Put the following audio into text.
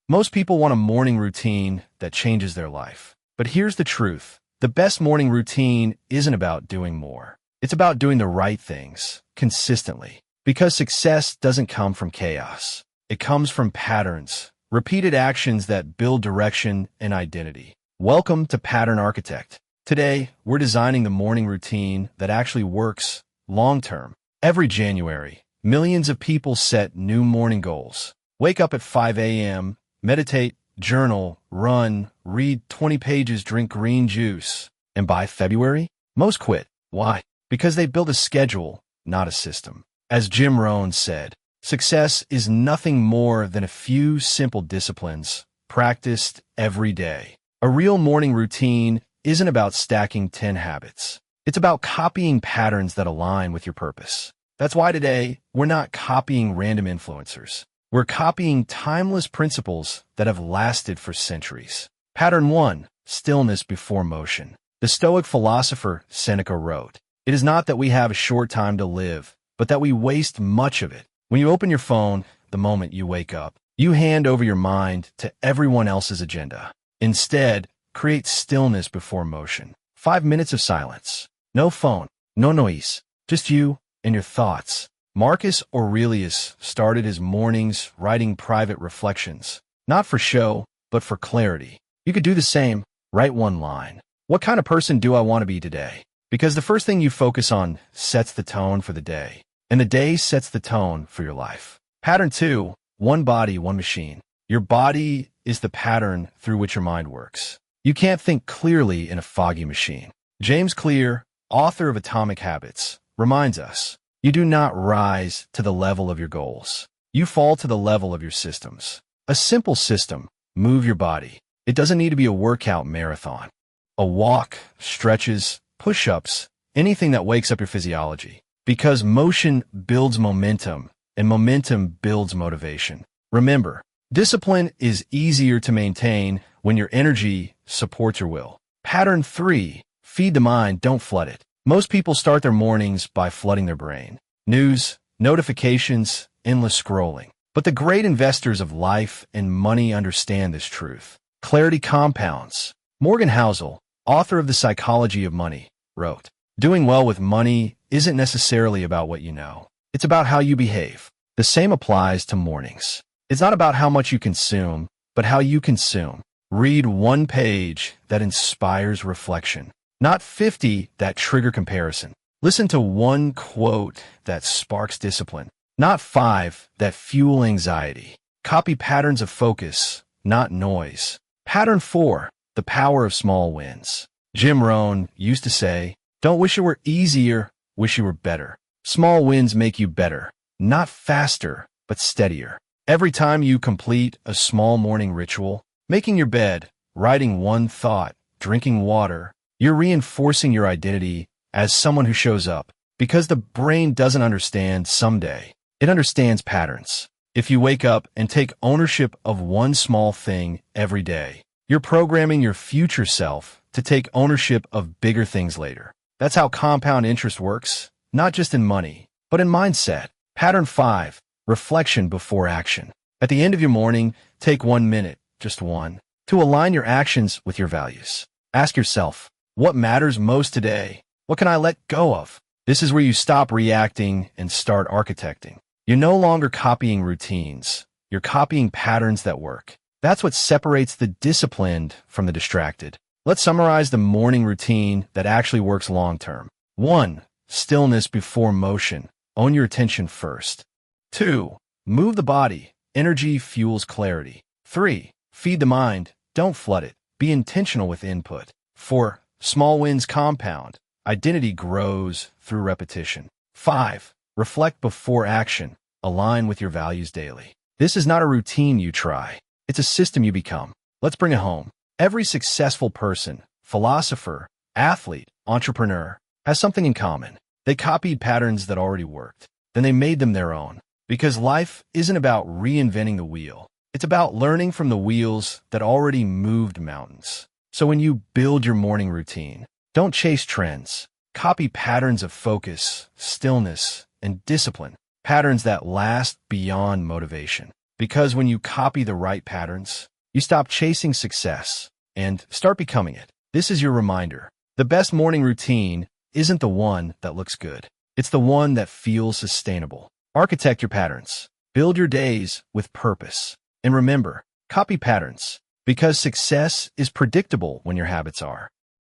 Most people want a morning routine that changes their life. But here's the truth. The best morning routine isn't about doing more. It's about doing the right things, consistently. Because success doesn't come from chaos. It comes from patterns, repeated actions that build direction and identity. Welcome to Pattern Architect. Today, we're designing the morning routine that actually works long-term. Every January, millions of people set new morning goals. Wake up at 5 a.m., meditate, journal, run, read 20 pages, drink green juice. And by February, most quit. Why? Because they built a schedule, not a system. As Jim Rohn said, success is nothing more than a few simple disciplines practiced every day. A real morning routine isn't about stacking 10 habits. It's about copying patterns that align with your purpose. That's why today, we're not copying random influencers. We're copying timeless principles that have lasted for centuries. Pattern 1. Stillness before motion. The Stoic philosopher Seneca wrote, "It is not that we have a short time to live, but that we waste much of it." When you open your phone, the moment you wake up, you hand over your mind to everyone else's agenda. Instead, create stillness before motion. 5 minutes of silence. No phone, no noise, just you and your thoughts. Marcus Aurelius started his mornings writing private reflections, not for show, but for clarity. You could do the same. Write one line. What kind of person do I want to be today? Because the first thing you focus on sets the tone for the day, and the day sets the tone for your life. Pattern 2. One body, one machine. Your body is the pattern through which your mind works. You can't think clearly in a foggy machine. James Clear, author of Atomic Habits, reminds us, you do not rise to the level of your goals. You fall to the level of your systems. A simple system, move your body. It doesn't need to be a workout marathon. A walk, stretches, push-ups, anything that wakes up your physiology. Because motion builds momentum, and momentum builds motivation. Remember, discipline is easier to maintain when your energy supports your will. Pattern 3. Feed the mind, don't flood it. Most people start their mornings by flooding their brain. News, notifications, endless scrolling. But the great investors of life and money understand this truth. Clarity compounds. Morgan Housel, author of The Psychology of Money, wrote, "Doing well with money isn't necessarily about what you know. It's about how you behave." The same applies to mornings. It's not about how much you consume, but how you consume. Read one page that inspires reflection, not 50 that trigger comparison. Listen to one quote that sparks discipline, not 5 that fuel anxiety. Copy patterns of focus, not noise. Pattern 4. The power of small wins. Jim Rohn used to say, "Don't wish it were easier, wish you were better." Small wins make you better, not faster, but steadier. Every time you complete a small morning ritual, making your bed, writing one thought, drinking water, you're reinforcing your identity as someone who shows up. Because the brain doesn't understand someday. It understands patterns. If you wake up and take ownership of one small thing every day, you're programming your future self to take ownership of bigger things later. That's how compound interest works, not just in money, but in mindset. Pattern 5. Reflection before action. At the end of your morning, take 1 minute, just one, to align your actions with your values. Ask yourself, what matters most today? What can I let go of? This is where you stop reacting and start architecting. You're no longer copying routines. You're copying patterns that work. That's what separates the disciplined from the distracted. Let's summarize the morning routine that actually works long-term. 1. Stillness before motion. Own your attention first. 2. Move the body. Energy fuels clarity. 3. Feed the mind. Don't flood it. Be intentional with input. 4. Small wins compound. Identity grows through repetition. 5. Reflect before action. Align with your values daily. This is not a routine you try. It's a system you become. Let's bring it home. Every successful person, philosopher, athlete, entrepreneur, has something in common. They copied patterns that already worked. Then they made them their own. Because life isn't about reinventing the wheel. It's about learning from the wheels that already moved mountains. So when you build your morning routine, don't chase trends. Copy patterns of focus, stillness, and discipline. Patterns that last beyond motivation. Because when you copy the right patterns, you stop chasing success and start becoming it. This is your reminder. The best morning routine isn't the one that looks good. It's the one that feels sustainable. Architect your patterns. Build your days with purpose. And remember, copy patterns, because success is predictable when your habits are.